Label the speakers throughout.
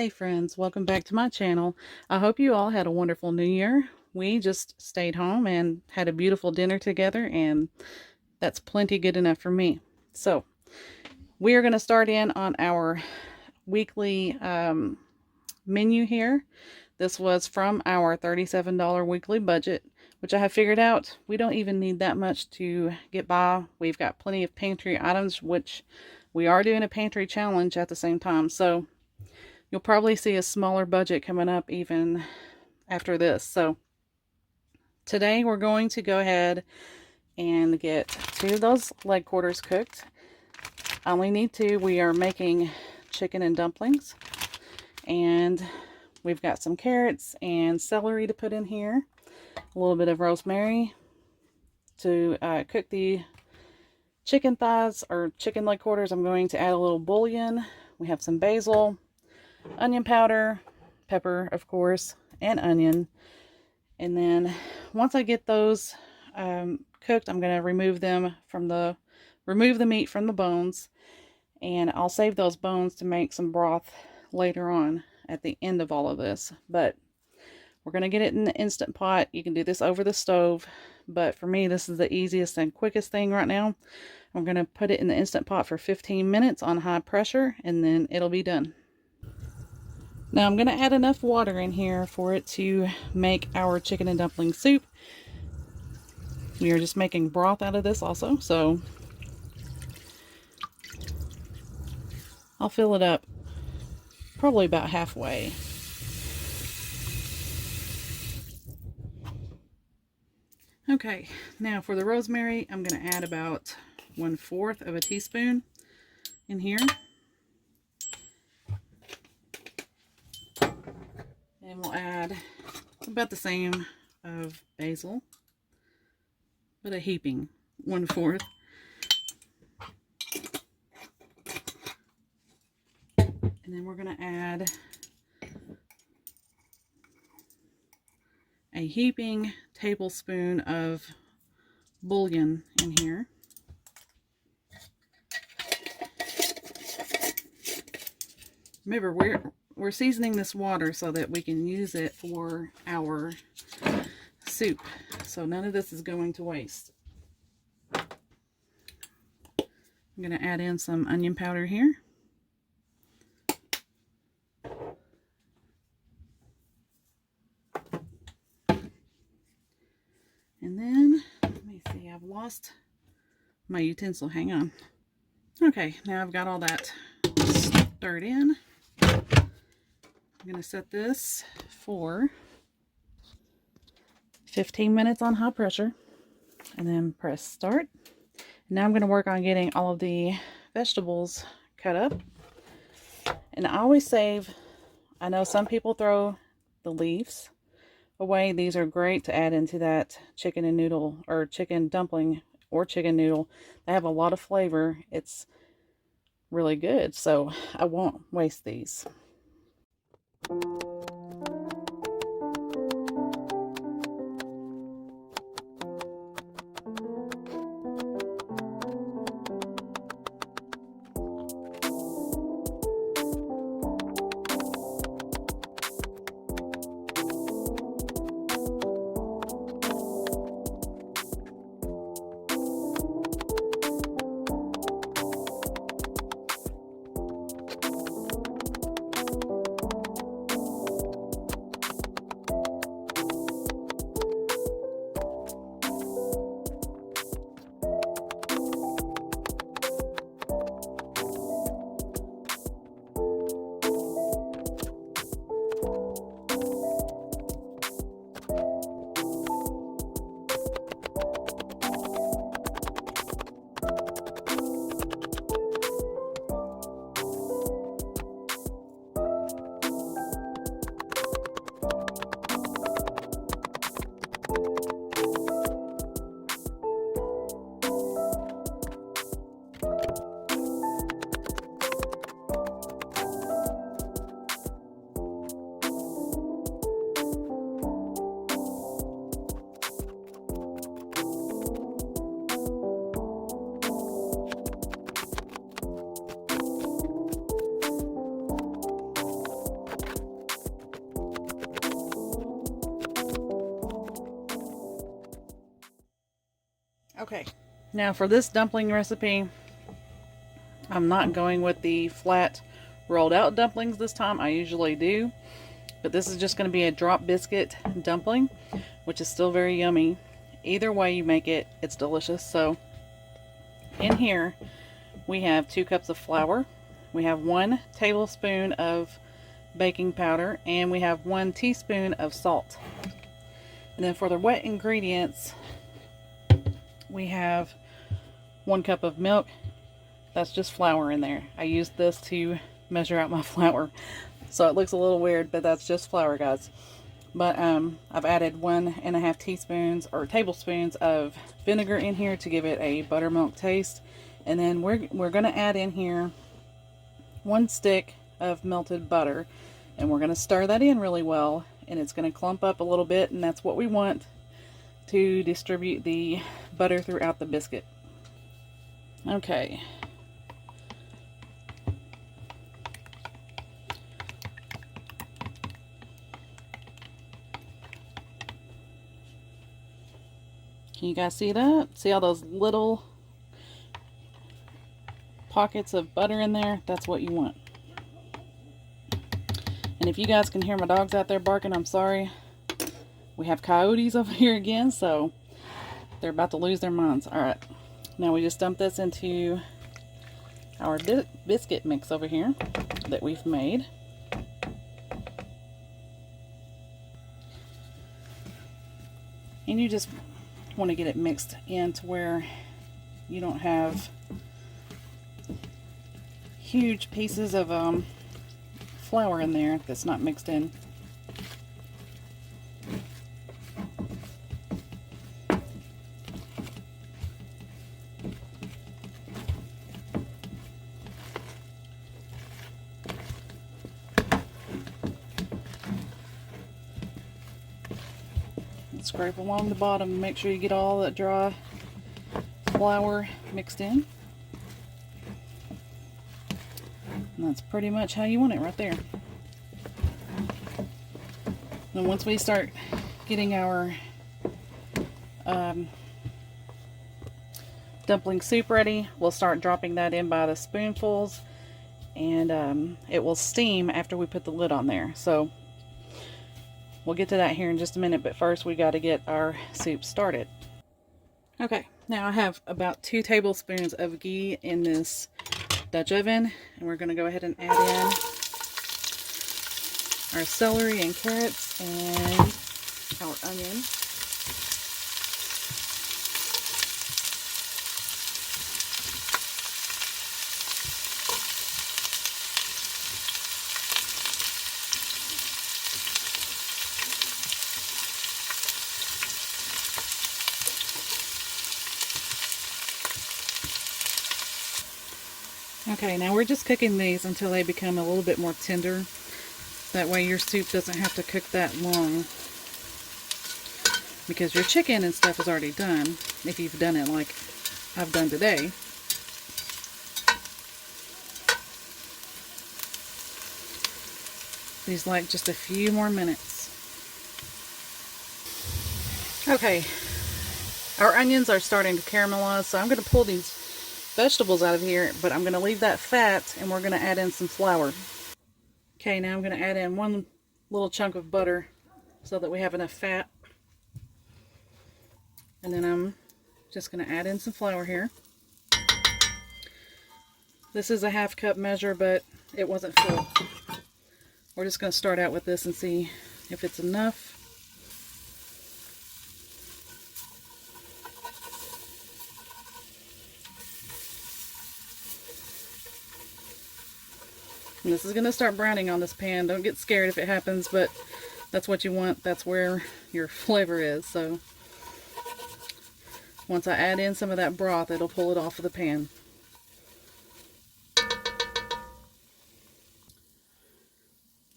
Speaker 1: Hey friends, welcome back to my channel. I hope you all had a wonderful new year. We just stayed home and had a beautiful dinner together, and that's plenty good enough for me. So we are going to start in on our weekly menu here. This was from our $37 weekly budget, which I have figured out we don't even need that much to get by. We've got plenty of pantry items, which we are doing a pantry challenge at the same time. So you'll probably see a smaller budget coming up even after this. So today we're going to go ahead and get 2 of those leg quarters cooked. I only need 2. We are making chicken and dumplings. And we've got some carrots and celery to put in here. A little bit of rosemary to cook the chicken thighs or chicken leg quarters. I'm going to add a little bouillon. We have some basil, onion powder, pepper, of course, and onion. And then once I get those cooked, I'm going to remove the meat from the bones, and I'll save those bones to make some broth later on at the end of all of this. But we're going to get it in the Instant Pot. You can do this over the stove, but for me this is the easiest and quickest thing right now. I'm going to put it in the Instant Pot for 15 minutes on high pressure, and then it'll be done. Now I'm going to add enough water in here for it to make our chicken and dumpling soup. We are just making broth out of this also, so I'll fill it up probably about halfway. Okay, now for the rosemary, I'm going to add about 1/4 of a teaspoon in here. And we'll add about the same of basil, but a heaping 1/4. And then we're going to add a heaping tablespoon of bouillon in here. Remember, we're seasoning this water so that we can use it for our soup. So none of this is going to waste. I'm going to add in some onion powder here. And then, let me see, I've lost my utensil. Hang on. Okay, now I've got all that stirred in. I'm going to set this for 15 minutes on high pressure and then press start. Now I'm going to work on getting all of the vegetables cut up. And I always save, I know some people throw the leaves away. These are great to add into that chicken and noodle or chicken dumpling or chicken noodle. They have a lot of flavor. It's really good, so I won't waste these. Okay, now for this dumpling recipe, I'm not going with the flat rolled out dumplings this time. I usually do, but this is just going to be a drop biscuit dumpling, which is still very yummy. Either way you make it, it's delicious. So in here we have 2 cups of flour, we have 1 tablespoon of baking powder, and we have 1 teaspoon of salt. And then for the wet ingredients, we have 1 cup of milk. That's just flour in there. I used this to measure out my flour, so it looks a little weird, but that's just flour, guys. But I've added 1.5 teaspoons or tablespoons of vinegar in here to give it a buttermilk taste. And then we're going to add in here 1 stick of melted butter, and we're going to stir that in really well, and it's going to clump up a little bit, and that's what we want to distribute the butter throughout the biscuit. Okay. Can you guys see that? See all those little pockets of butter in there? That's what you want. And if you guys can hear my dogs out there barking, I'm sorry. We have coyotes over here again, so they're about to lose their minds. Alright, now we just dump this into our biscuit mix over here that we've made. And you just want to get it mixed in to where you don't have huge pieces of flour in there that's not mixed in. Scrape along the bottom and make sure you get all that dry flour mixed in. And that's pretty much how you want it right there. Then once we start getting our dumpling soup ready, we'll start dropping that in by the spoonfuls, and it will steam after we put the lid on there. So we'll get to that here in just a minute, but first we got to get our soup started. Okay, now I have about 2 tablespoons of ghee in this Dutch oven, and we're going to go ahead and add in our celery and carrots and our onion. Okay, now we're just cooking these until they become a little bit more tender. That way your soup doesn't have to cook that long, because your chicken and stuff is already done if you've done it like I've done today. These like just a few more minutes. Okay, our onions are starting to caramelize, so I'm going to pull these vegetables out of here, but I'm going to leave that fat, and we're going to add in some flour. Okay, now I'm going to add in 1 little chunk of butter so that we have enough fat. And then I'm just going to add in some flour here. This is a 1/2 cup measure, but it wasn't full. We're just going to start out with this and see if it's enough. And this is going to start browning on this pan. Don't get scared if it happens, but that's what you want. That's where your flavor is. So once I add in some of that broth, it'll pull it off of the pan.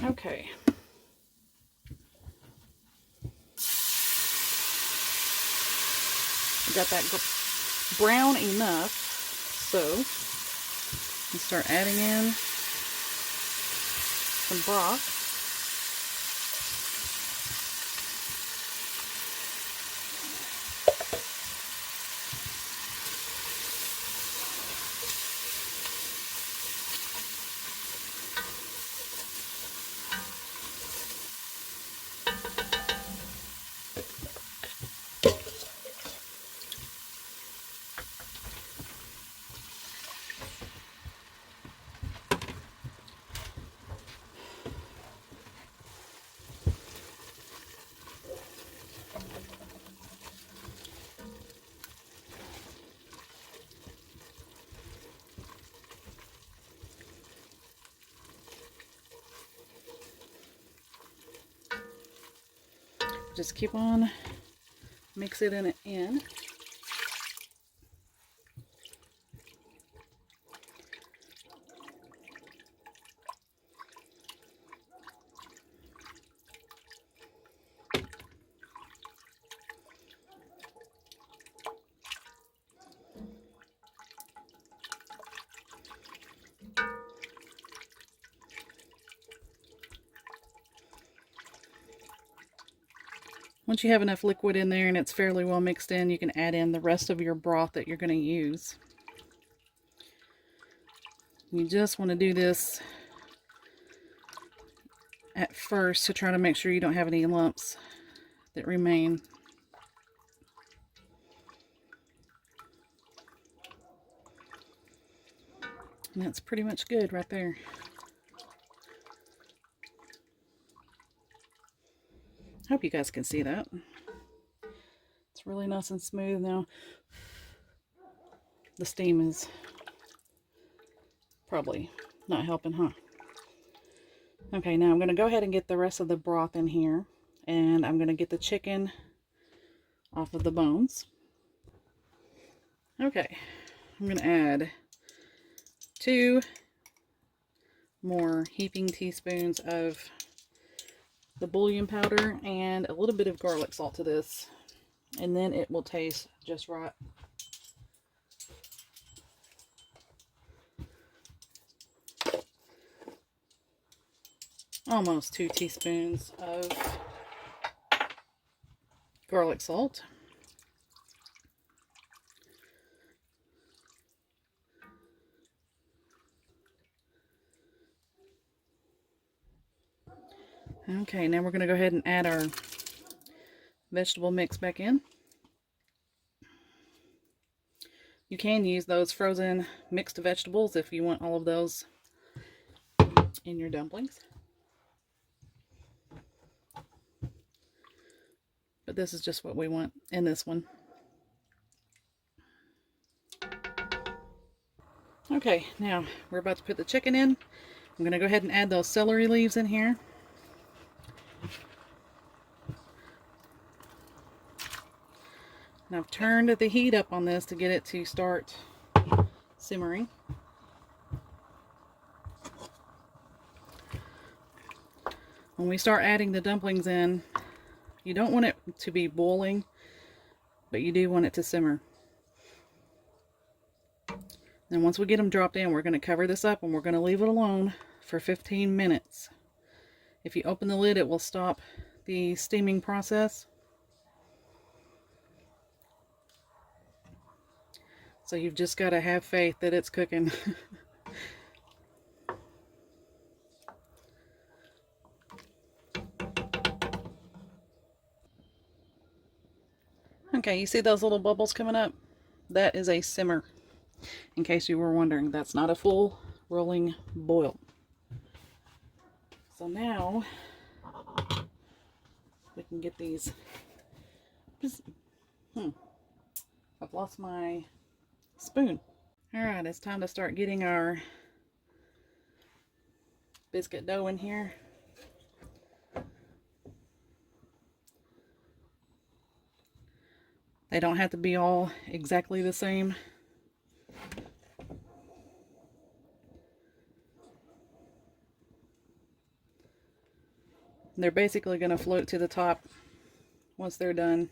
Speaker 1: Okay. We got that brown enough, so we start adding in some broth. Just keep on mixing it in. Once you have enough liquid in there and it's fairly well mixed in, you can add in the rest of your broth that you're going to use. You just want to do this at first to try to make sure you don't have any lumps that remain. And that's pretty much good right there. Hope you guys can see that. It's really nice and smooth now. The steam is probably not helping, huh? Okay, now I'm going to go ahead and get the rest of the broth in here. And I'm going to get the chicken off of the bones. Okay, I'm going to add 2 more heaping teaspoons of the bouillon powder and a little bit of garlic salt to this, and then it will taste just right. Almost 2 teaspoons of garlic salt. Okay, now we're going to go ahead and add our vegetable mix back in. You can use those frozen mixed vegetables if you want all of those in your dumplings. But this is just what we want in this one. Okay, now we're about to put the chicken in. I'm going to go ahead and add those celery leaves in here. And I've turned the heat up on this to get it to start simmering. When we start adding the dumplings in, you don't want it to be boiling, but you do want it to simmer. And once we get them dropped in, we're going to cover this up and we're going to leave it alone for 15 minutes. If you open the lid, it will stop the steaming process. So you've just got to have faith that it's cooking. Okay, you see those little bubbles coming up? That is a simmer. In case you were wondering, that's not a full rolling boil. So now we can get these. I've lost my spoon. Alright, it's time to start getting our biscuit dough in here. They don't have to be all exactly the same. They're basically going to float to the top once they're done.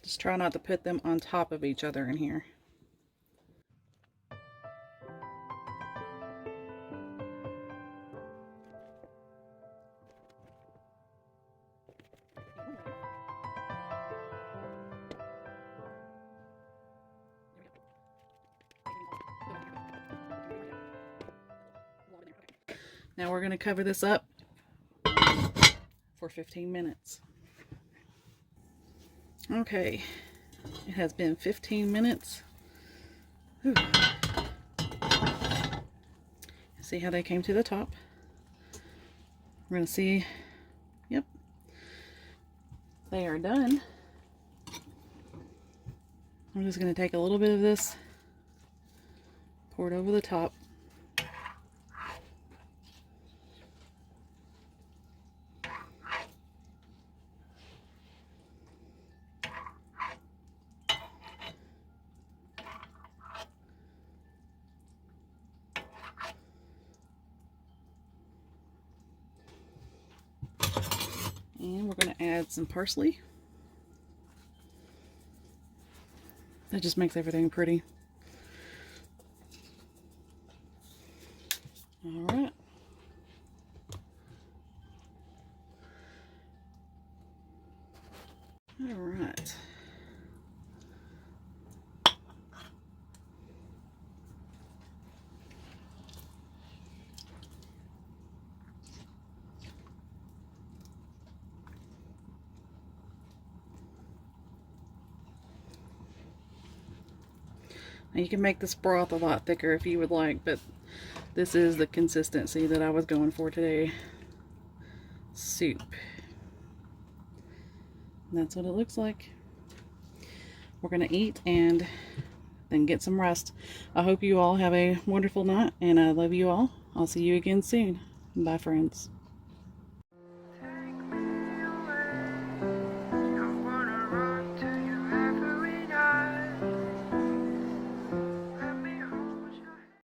Speaker 1: Just try not to put them on top of each other in here. Now we're going to cover this up for 15 minutes. Okay, it has been 15 minutes. Whew. See how they came to the top? We're going to see, yep, they are done. I'm just going to take a little bit of this, pour it over the top. And we're going to add some parsley. That just makes everything pretty. Alright. Alright. Now you can make this broth a lot thicker if you would like, but this is the consistency that I was going for today. Soup. And that's what it looks like. We're going to eat and then get some rest. I hope you all have a wonderful night, and I love you all. I'll see you again soon. Bye, friends.